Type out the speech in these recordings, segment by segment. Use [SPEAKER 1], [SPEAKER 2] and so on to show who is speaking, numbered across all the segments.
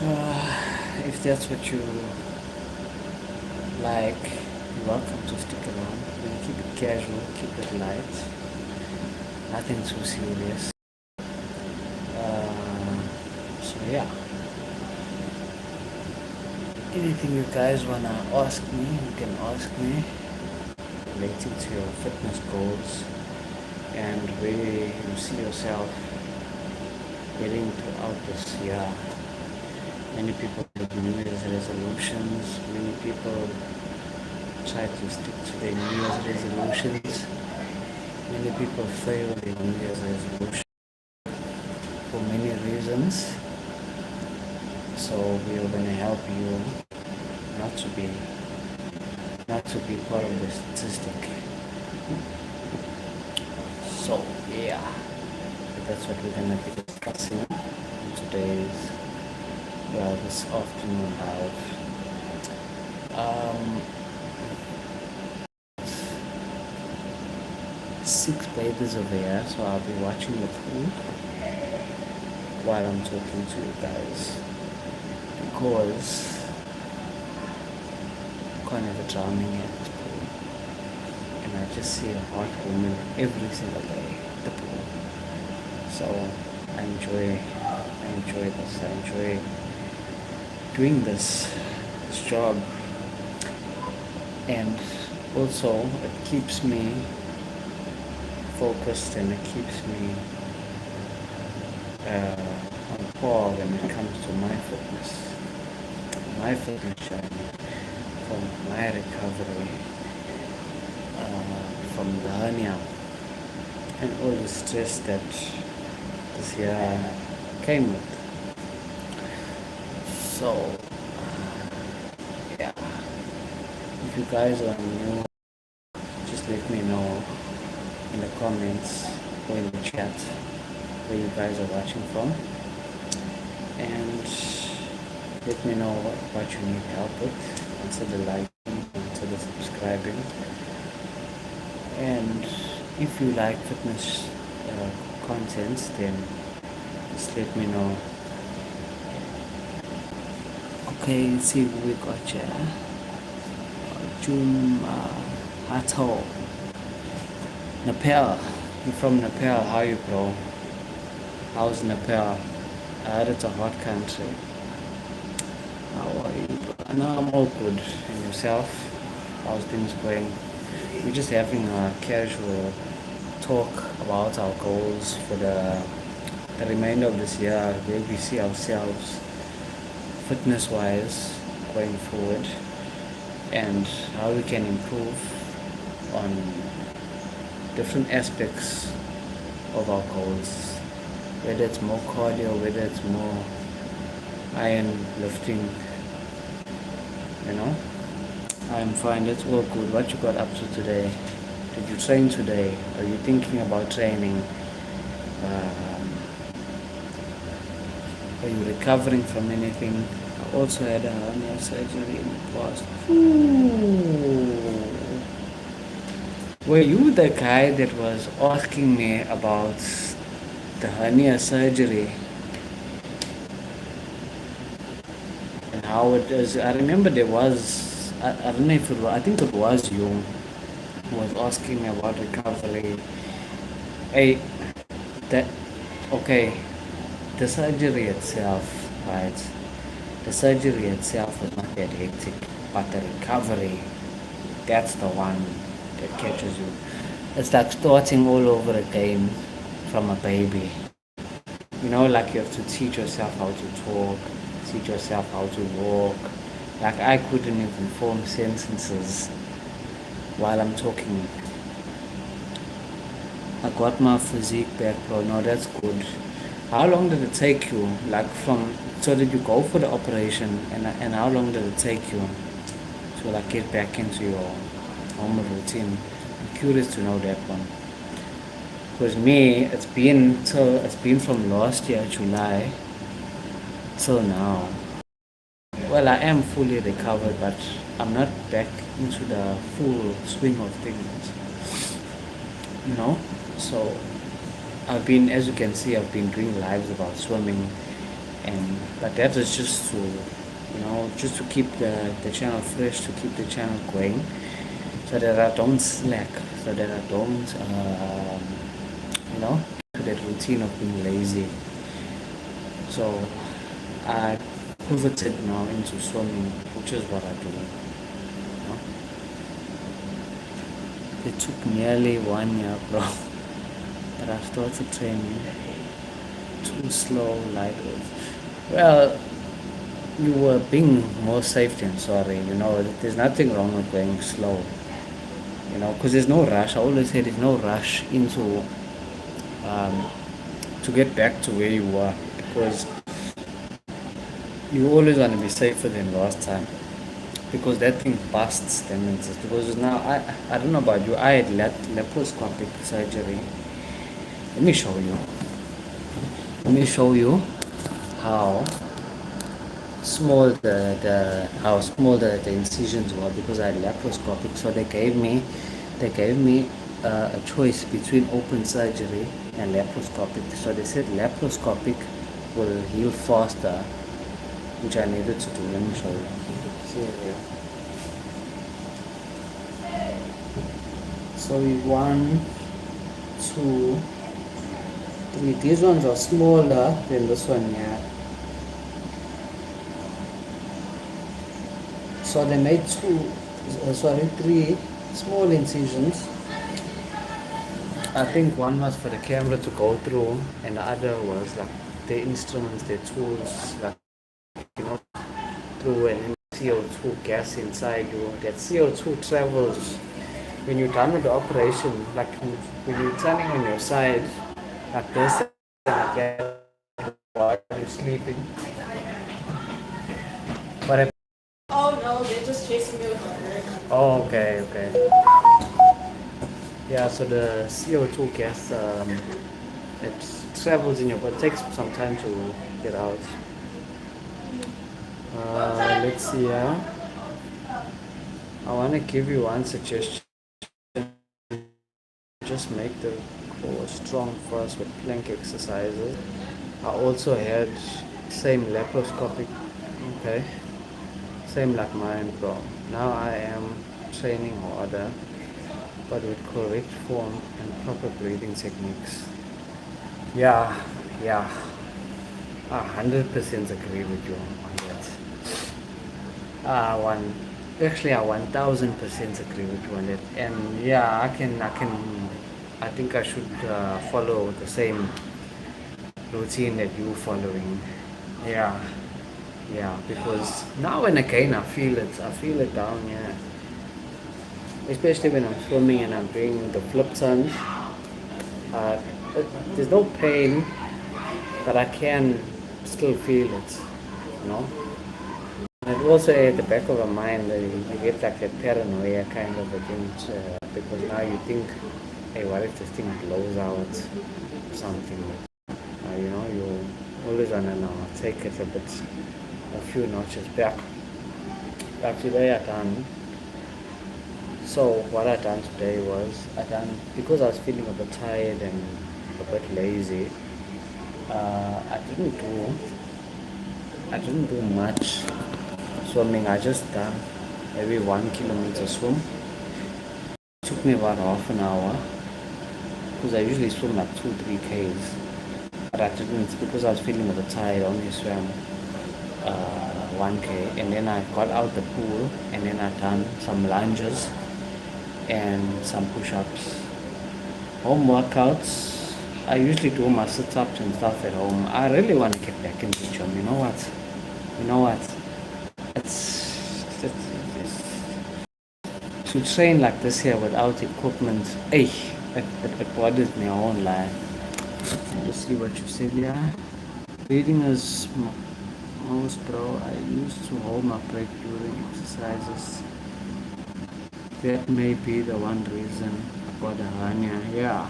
[SPEAKER 1] If that's what you like, you're welcome to stick around. We're gonna keep it casual, keep it light, nothing too serious. So yeah, anything you guys wanna ask me, you can ask me relating to your fitness goals and where you see yourself heading throughout this year. Many people have New Year's resolutions. Many people try to stick to their New Year's resolutions. Many people fail their New Year's resolution for many reasons. So we are going to help you not to be not to be part of the statistic. So yeah, that's what we're going to be discussing in today's this afternoon live. Um, 6 babies over here, so I'll be watching the pool while I'm talking to you guys because I'm kind of drowning in this pool, and I just see a hot woman every single day at the pool. So I enjoy this. I enjoy doing this job, and also it keeps me focused and it keeps me on par when it comes to my fitness journey, from my recovery, from the hernia, and all the stress that this year came with. So, yeah, if you guys are new, just let me know in the comments or in the chat where you guys are watching from, and let me know what you need help with. Consider liking, consider subscribing, and if you like fitness contents, then just let me know. Okay, let's see who we got here. June Hato. Nepal. You're from Nepal. How are you, bro? How's Nepal? I heard it's a hot country. How are you, bro? No, I'm all good. And yourself? How's things going? We're just having a casual talk about our goals for the remainder of this year, where we see ourselves fitness-wise going forward, and how we can improve on different aspects of our goals, whether it's more cardio, whether it's more iron lifting, I'm fine, that's all good. What you got up to today? Did you train today? Are you thinking about training? Are you recovering from anything? I also had a hernia surgery in the past. Ooh. Were you the guy that was asking me about the hernia surgery and how it is? I remember there was, I don't know if it was, I think it was you who was asking me about recovery. Hey, that, okay, the surgery itself, right? The surgery itself was not that hectic, but the recovery, that's the one that catches you. It's like starting all over again from a baby. Like you have to teach yourself how to talk, teach yourself how to walk. Like I couldn't even form sentences while I'm talking. I got my physique back, bro. No, that's good. How long did it take you? So did you go for the operation, and how long did it take you to get back into your normal routine? I'm curious to know that one. Because me, it's been from last year, July, till now. Well, I am fully recovered, but I'm not back into the full swing of things. So as you can see, I've been doing lives about swimming, and but that is just to just to keep the channel fresh, to keep the channel going, so that I don't slack, so that I don't to that routine of being lazy. So I pivoted now into swimming, which is what I do. It took nearly 1 year, bro, but I started training too slow, lightweight. Well, you were being more safe than sorry. There's nothing wrong with going slow. Because there's no rush. I always say there's no rush into to get back to where you were, because you always want to be safer than last time, because that thing busts tendencies. Because now I don't know about you, I had laparoscopic surgery. Let me show you. How small the incisions were, because I had laparoscopic. So they gave me a choice between open surgery and laparoscopic. So they said laparoscopic will heal faster, which I needed to do. Let me show you. See here. So 1, 2, 3. These ones are smaller than this one here. So they made 3 small incisions. I think one was for the camera to go through, and the other was like the instruments, the tools, like through an CO2 gas inside you. That CO2 travels when you're done with the operation, like when you're turning on your side, like this, like that, while you're sleeping. But
[SPEAKER 2] Oh no, they're just chasing me with a bird.
[SPEAKER 1] oh, okay. Yeah, so the CO2 gas, it travels in your body. It takes some time to get out. Let's see here. I want to give you one suggestion. Just make the core strong first with plank exercises. I also had same laparoscopic, okay, same like mine, bro. Now I am training harder, but with correct form and proper breathing techniques. Yeah, yeah, I 100% agree with you on that. One, actually, I 1000% agree with you on that. And yeah, I think I should follow the same routine that you following. Yeah, yeah, because now and again I feel it down here. Especially when I'm swimming and I'm doing the flip turns. Uh, there's no pain, but I can still feel it, you know. And also at the back of our mind, you get like a paranoia kind of a thing, because now you think, hey, what if this thing blows out something? You always want to know, take it a few notches back. Back today I done. So what I done today was, because I was feeling a bit tired and a bit lazy. I didn't do much swimming. I just done maybe 1 kilometer swim. It took me about half an hour, because I usually swim like 2-3 Ks. But I didn't, because I was feeling a bit tired. I only swam 1 K, and then I got out the pool, and then I done some lunges and some push-ups. Home workouts. I usually do my sit-ups and stuff at home. I really want to get back into the gym. You know what? It's to train like this here without equipment. Hey, it bothers me. I won't lie. Let's see what you said. Yeah, breathing is most, bro. I used to hold my breath during exercises. That may be the one reason I got a hernia. Yeah.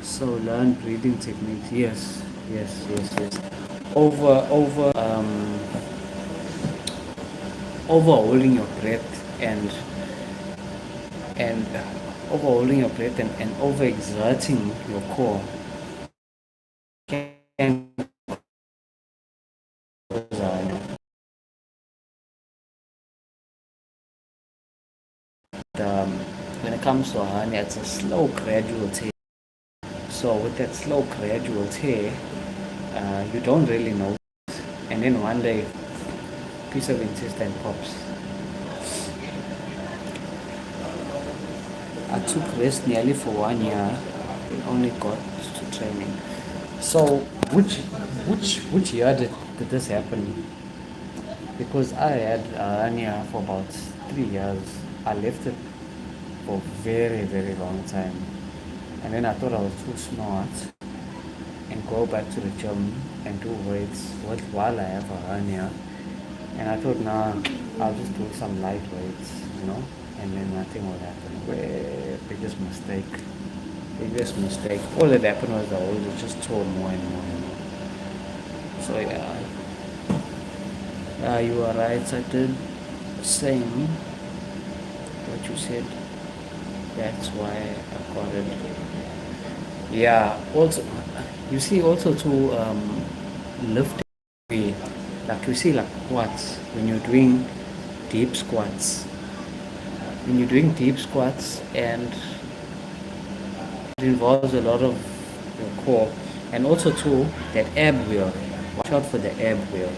[SPEAKER 1] So learn breathing techniques. Yes. Over holding your breath and over holding your breath and over exerting your core can When it comes to hernia, it's a slow, gradual tear. So with that slow, gradual tear, you don't really know, and then one day, piece of intestine pops. I took rest nearly for 1 year, and only got to training. So, which year did this happen? Because I had hernia for about 3 years. I left it for a very, very long time. And then I thought I was too smart and go back to the gym and do weights while I have a hernia. And I thought, nah, I'll just do some light weights, and then nothing will happen. Biggest mistake. Biggest mistake. All that happened was the hole just tore more and more and more. So yeah, you are right. I did same what you said. That's why I got it. Yeah. Also, you see, also to lift weight, like you see, like squats. When you're doing deep squats, and it involves a lot of your core, and also too that ab wheel. Watch out for the ab wheel.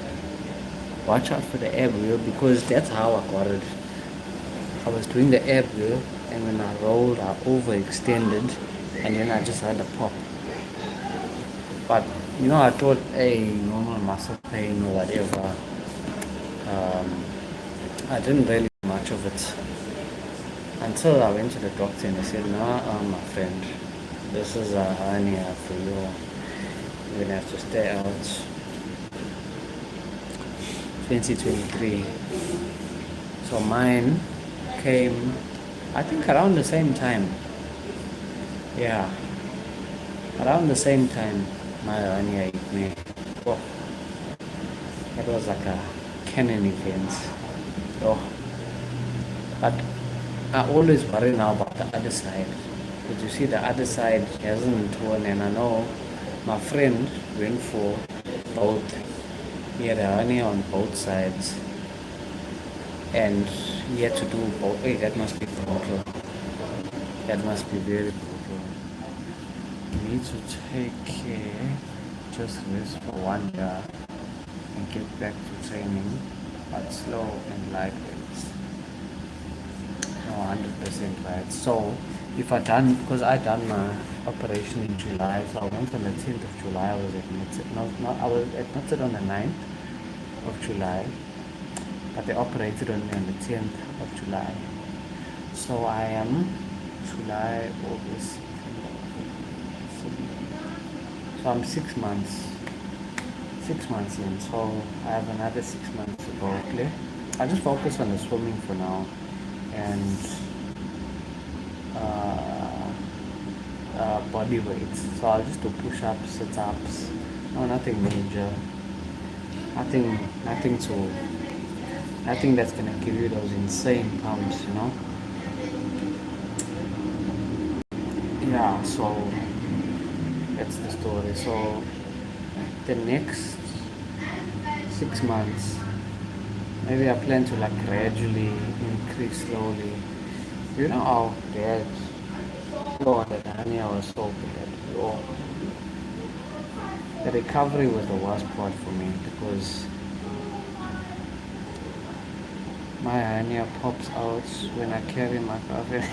[SPEAKER 1] Watch out for the ab wheel because that's how I got it. I was doing the ab wheel, and when I rolled, I overextended, and then I just had a pop. But I thought a normal muscle pain or whatever. I didn't really do much of it until I went to the doctor and they said, "Nah, my friend, this is a hernia for you. You're gonna have to stay out 2023." So mine came, I think, around the same time. Yeah, around the same time my hernia hit me. Oh, it was like a cannon event. Oh, but I always worry now about the other side. Because you see, the other side hasn't torn, and I know my friend went for both. He had a hernia on both sides, and he had to do both. Hey, that must be brutal. That must be very brutal. You need to take care, just rest for 1 year, and get back to training, but slow and lightweight. No, 100% right. So, because I done my operation in July, so I went on the 10th of July, I was admitted, I was admitted on the 9th of July, but they operated on me on the 10th of July. So I am July, August, so I'm 6 months. 6 months in, so I have another 6 months to go. Okay? I just focus on the swimming for now, and body weights. So I'll just do push-ups, sit-ups. No, nothing major. Nothing that's gonna give you those insane pumps. Yeah. So that's the story. So the next 6 months, maybe I plan to gradually increase slowly. How bad the hernia was so bad. Oh, the recovery was the worst part for me because my hernia pops out when I carry my coffee.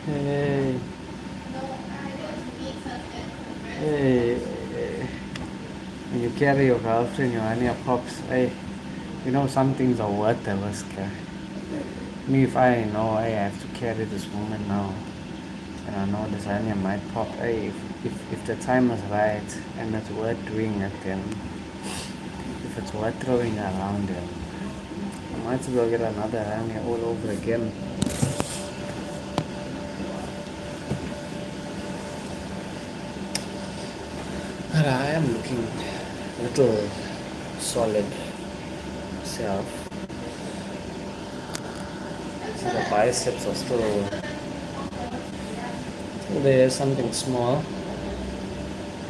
[SPEAKER 1] Hey, hey, when you carry your girlfriend, your hernia pops. Hey, some things are worth the risk. Me, if I know I have to carry this woman now, and I know this hernia might pop. Hey, if the time is right and it's worth doing it, then if it's worth throwing around, then I might as well get another hernia all over again. But I am looking a little solid myself. See, the biceps are still there, something small.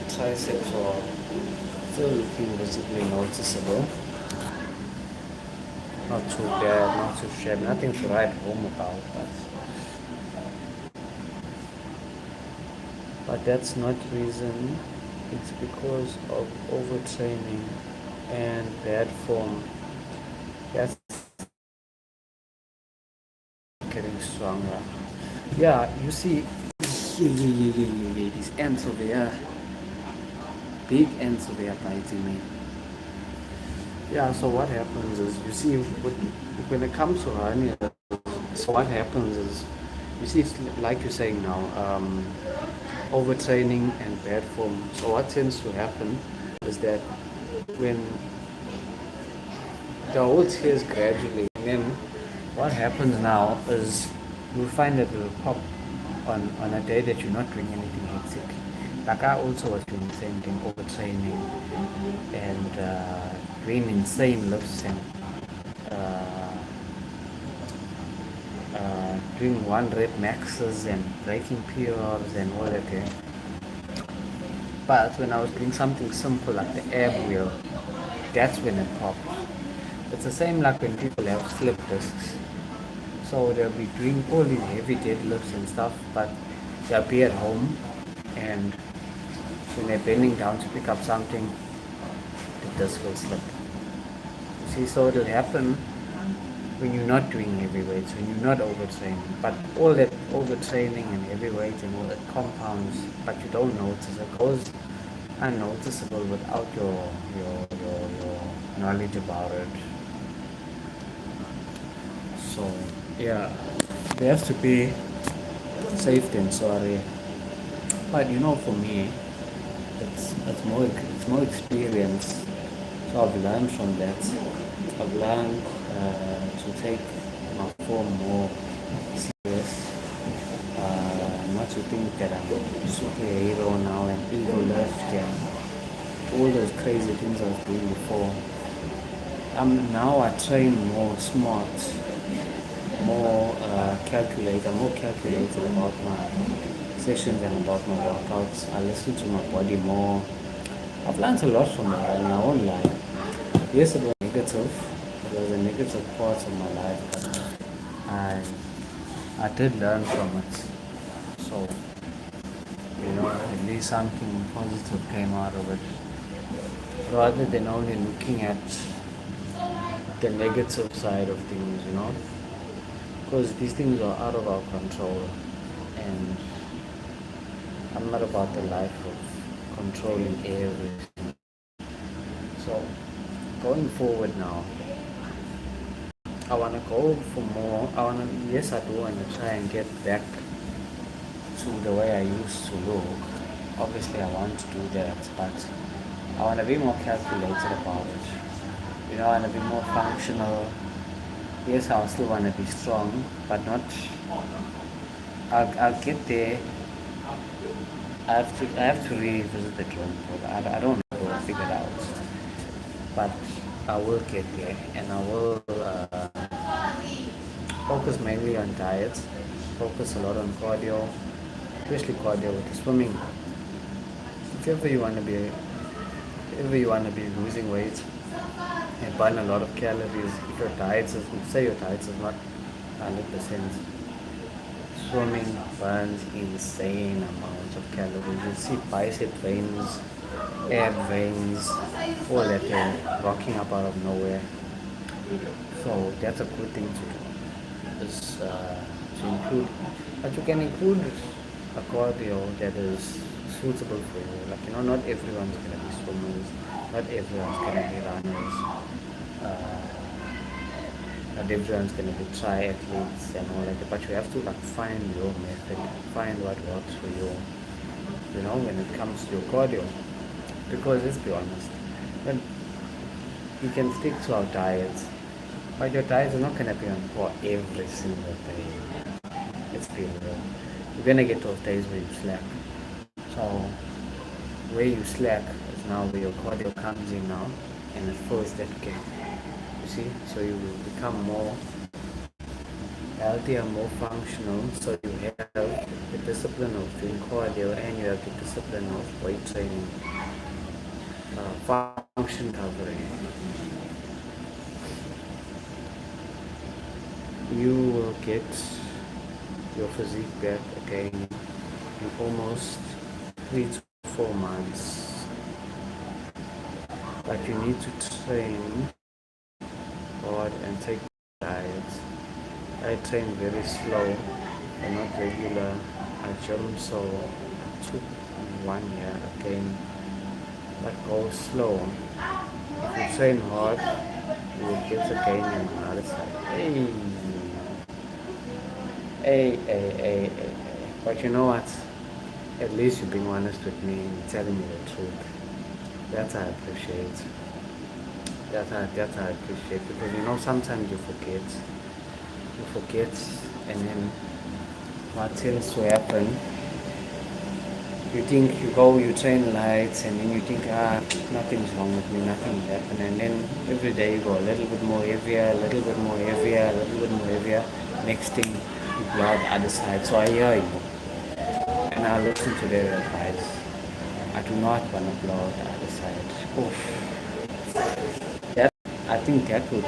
[SPEAKER 1] Triceps are still looking visibly noticeable. not too bad, not too shabby, nothing to write home about, but that's not reason. It's because of overtraining and bad form. That's getting stronger. Yeah, you see, these ants over here, big ants over here biting me. Yeah, so what happens is, you see, when it comes to hernia, so what happens is, you see, it's like you're saying now, overtraining and bad form. So what tends to happen is that when the whole tears gradually, and then what happens now is you'll find that it will pop on a day that you're not doing anything hectic. Like I also was doing the same thing, overtraining and doing insane lifts and uh, doing 1 rep maxes and breaking PRs and all that. But when I was doing something simple like the ab wheel, that's when it popped. It's the same like when people have slip discs. So they'll be doing all these heavy deadlifts and stuff, but they'll be at home, and when they're bending down to pick up something, the disc will slip. You see, so it'll happen when you're not doing heavy weights, when you're not overtraining. But all that overtraining and heavy weights and all that compounds, but you don't notice. It goes unnoticeable without your knowledge about it. So yeah, there has to be safety and sorry. But for me, it's more experience. So I've learned from that. I've learned to take my form more serious. Not to think that I'm a superhero now and ego left and all those crazy things I was doing before. Now I train more smart, more calculated about my sessions and about my workouts. I listen to my body more. I've learned a lot from it, and I won't lie. Yes, it was negative. It was a negative part of my life, but I did learn from it. So, at least something positive came out of it. Rather than only looking at the negative side of things, because these things are out of our control, and I'm not about the life of controlling everything. So going forward now, I want to go for more. Yes, I do want to try and get back to the way I used to look. Obviously, I want to do that, but I want to be more calculated about it. I want to be more functional. Yes, I still want to be strong, but not. I'll get there. I have to revisit the drawing board. I don't know how to figure it out, but I will get there, and I will focus mainly on diets. Focus a lot on cardio, especially cardio with the swimming. If ever you want to be losing weight and burn a lot of calories, if your diet is, say your diet is not 100%, swimming burns insane amounts of calories. You see bicep veins, ab veins, all that thing rocking up out of nowhere. So that's a good thing to do. Is to include, but you can include a cardio that is suitable for you. Like not everyone's gonna be swimmers, not everyone's gonna be runners. Uh, Not everyone's gonna be triathletes and all that, but you have to find your method, find what works for you. When it comes to your cardio, because let's be honest, when you can stick to our diets, but your diets are not gonna be on for every single day. Let's be real. You're gonna get those days where you slack. So where you slack is now where your cardio comes in now, and it fills that gap. See, so you will become more healthier, more functional. So you have the discipline of doing cardio, and you have the discipline of weight training, function covering. you will get your physique back again in almost 3 to 4 months. But you need to train hard and take diet. I train very slow and not regular. I jump, so it took 1 year again. But go slow. If you train hard, you will get again on the other side. Hey. But you know what? At least you're being honest with me and telling me the truth. That I appreciate. That I appreciate, because you know sometimes you forget. You forget, and then what tends to happen, you think you go, you train lights, and then you think, nothing's wrong with me, nothing will happen, and then every day you go a little bit more heavier, a little bit more heavier, a little bit more heavier. Next thing, you blow out the other side. So I hear you, and I listen to their advice. I do not want to blow out the other side. Oof. That, I think that will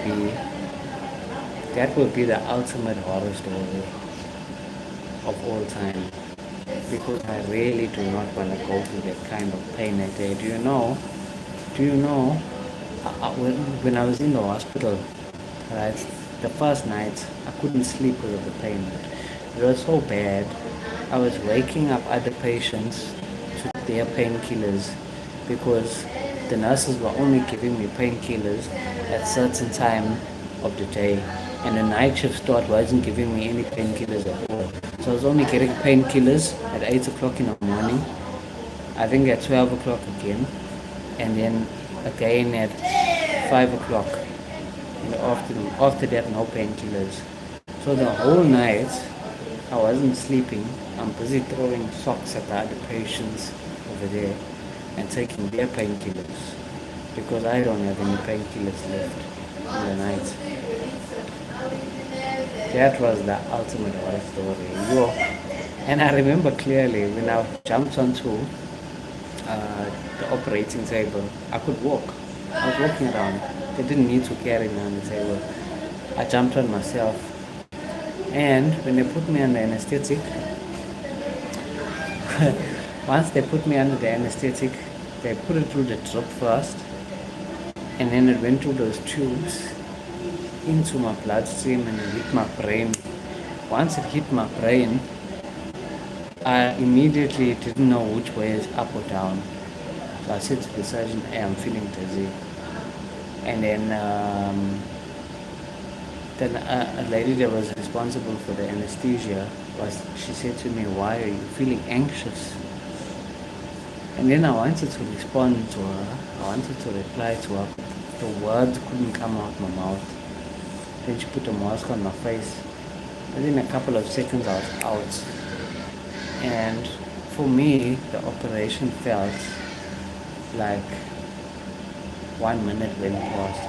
[SPEAKER 1] be the ultimate horror story of all time, because I really do not want to go through that kind of pain that day. Do you know, when I was in the hospital, right, the first night, I couldn't sleep because of the pain. It was so bad. I was waking up other patients to their painkillers, because the nurses were only giving me painkillers at certain time of the day, and the night shift start wasn't giving me any painkillers at all. So I was only getting painkillers at 8 o'clock in the morning, I think at 12 o'clock again, and then again at 5 o'clock in the afternoon. After that, no painkillers. So the whole night, I wasn't sleeping. I'm busy throwing socks at the other patients over there and taking their painkillers, because I don't have any painkillers left in the night. That was the ultimate horror story. And I remember clearly when I jumped onto the operating table, I could walk. I was walking around. They didn't need to carry me on the table. I jumped on myself. And when they put me under anesthetic, once they put me under the anesthetic, they put it through the drip first, and then it went through those tubes into my bloodstream and it hit my brain. Once it hit my brain, I immediately didn't know which way is up or down. So I said to the surgeon, hey, I'm feeling dizzy. And then a lady that was responsible for the anesthesia, she said to me, why are you feeling anxious? And then I wanted to respond to her. I wanted to reply to her. The words couldn't come out my mouth. Then she put a mask on my face. Within a couple of seconds I was out. And for me, the operation felt like 1 minute went past.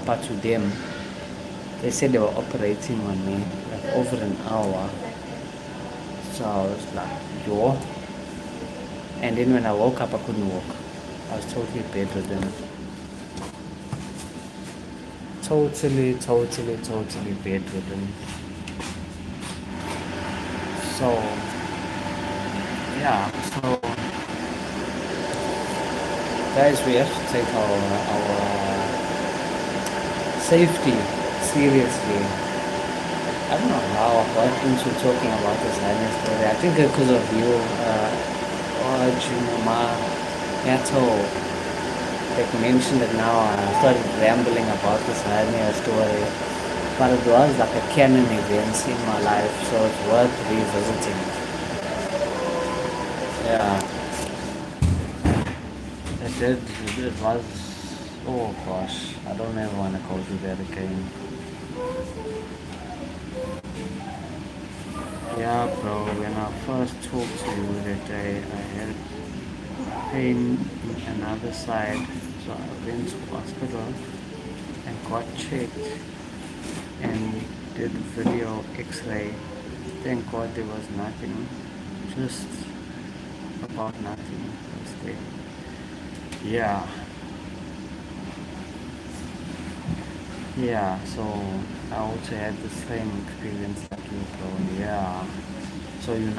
[SPEAKER 1] But to them, they said they were operating on me like over an hour. So I was like, yo. And then when I woke up, I couldn't walk. I was totally bedridden. Totally bedridden. So, yeah, so guys, we have to take our safety seriously. I don't know how I got into talking about this hernia story. I think because of you, Ma, Yato, like mentioned it now. I started rambling about this hernia story, but it was like a canon event in my life, so it's worth revisiting. Yeah, it was, oh gosh, I don't ever want to go through that again. Yeah, bro, when I first talked to you that day, I had pain in another side, so I went to hospital and got checked and did video x-ray. Thank God there was nothing, just about nothing was there. Yeah. Yeah, so I also had the same experience like you, bro. Yeah. So the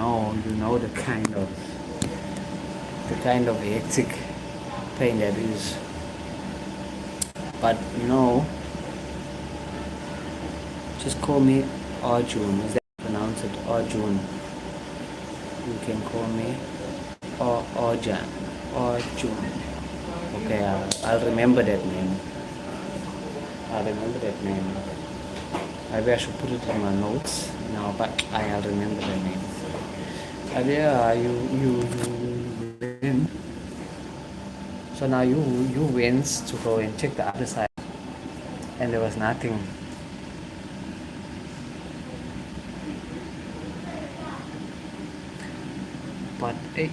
[SPEAKER 1] kind of hectic pain that is. But just call me Arjun. Is that pronounce it Arjun? You can call me Arjan. Arjun. Okay, I'll remember that name. I'll remember that name. Maybe I should put it in my notes now, but I'll remember the name. And yeah, you win. So now you went to go and check the other side, and there was nothing. But hey,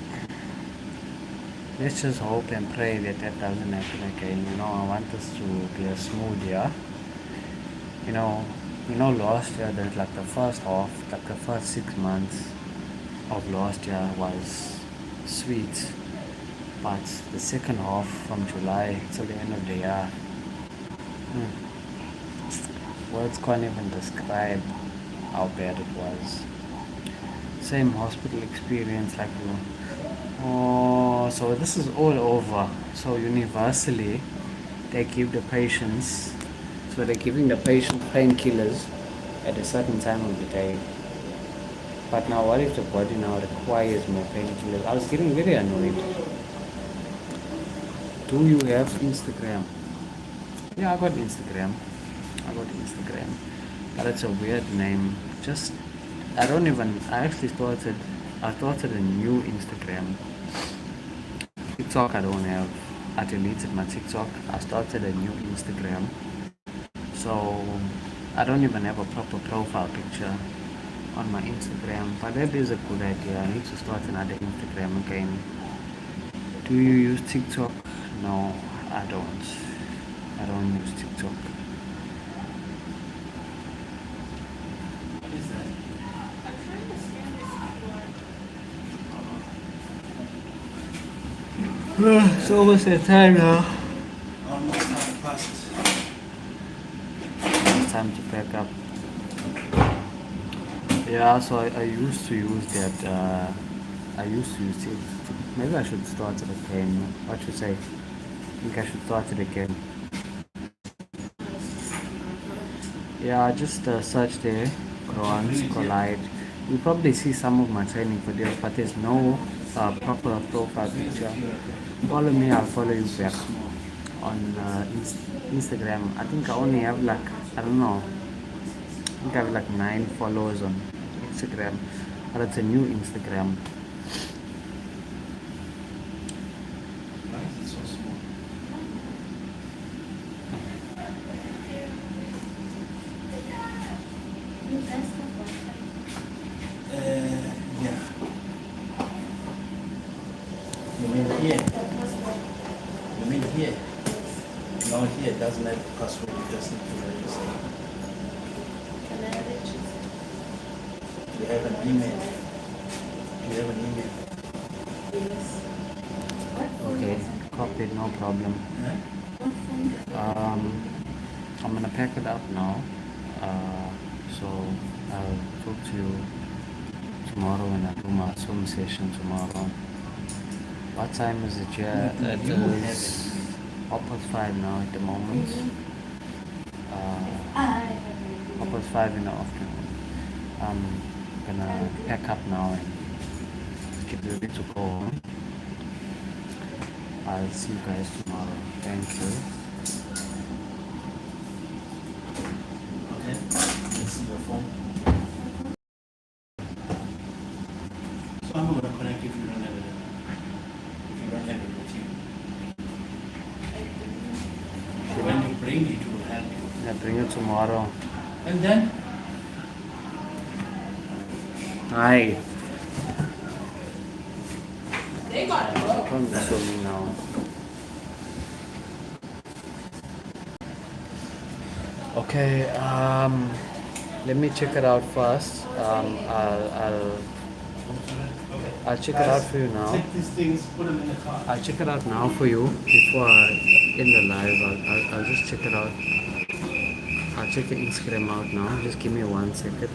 [SPEAKER 1] let's just hope and pray that that doesn't happen again. I want this to be a smooth year. You know, last year, there's like the first half, like the first 6 months of last year was sweet, but the second half from July till the end of the year, words can't even describe how bad it was. Same hospital experience like you. Oh, so this is all over. So universally, they give the patients, so they're giving the patient painkillers at a certain time of the day. But now, what if the body now requires more painkillers? I was getting very annoyed. Do you have Instagram? Yeah, I got Instagram. But it's a weird name. Just, I actually I started a new Instagram. TikTok I don't have. I deleted my TikTok. I started a new Instagram. So I don't even have a proper profile picture on my Instagram. But that is a good idea. I need to start another Instagram again. Do you use TikTok? No, I don't. I don't use TikTok.
[SPEAKER 3] What is that?
[SPEAKER 2] I'm trying to scan this
[SPEAKER 1] It's almost that time now.
[SPEAKER 3] Almost half past.
[SPEAKER 1] It's time to pack up. Yeah, so I used to use that. I used to use it. Maybe I should start it again. What you say? I think I should start it again. Yeah, just search there, Quran, Collide. You'll probably see some of my training videos, but there's no proper profile picture. Follow me, I'll follow you back on Instagram. I think I only have like, I don't know, I think I have like 9 followers on Instagram, but it's a new Instagram.
[SPEAKER 3] Why is it so small? Yeah. You mean here? You mean here? No, here it doesn't have password. You just need to register. You have an email. You have an email.
[SPEAKER 1] Okay, copied, no problem.
[SPEAKER 3] Huh?
[SPEAKER 1] I'm gonna pack it up now. So I'll talk to you tomorrow when I do my swim session tomorrow. What time is it? Yeah, it
[SPEAKER 3] You have
[SPEAKER 1] is 5:30 now at the moment. Uh, 5:30 in the afternoon. I'm gonna pack up now and get ready to go home. I'll see you guys tomorrow. Thank you.
[SPEAKER 3] Okay. Let's see your phone. So I'm going to connect if you don't have it. If you don't have it with you. When you bring it, it will help you.
[SPEAKER 1] Yeah, bring it tomorrow.
[SPEAKER 3] And then
[SPEAKER 1] Hi.
[SPEAKER 2] They got broke.
[SPEAKER 1] Come show me now. Okay, let me check it out first. I'll check it out for you now.
[SPEAKER 3] take these things, put them in the car.
[SPEAKER 1] I'll check it out now for you before I end the live. I'll just check it out. I'll check your Instagram out now. Just give me 1 second.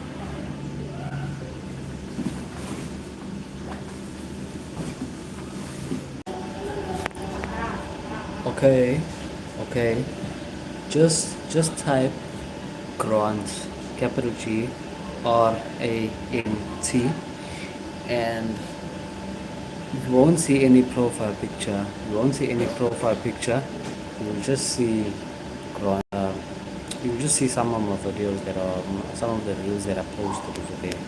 [SPEAKER 1] Okay, okay. Just type Grant, capital Grant, and you won't see any profile picture. You won't see any profile picture. You'll just see Grant. You'll just see some of my videos that are some of the reels that I posted over there.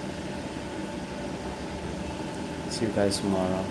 [SPEAKER 1] See you guys tomorrow.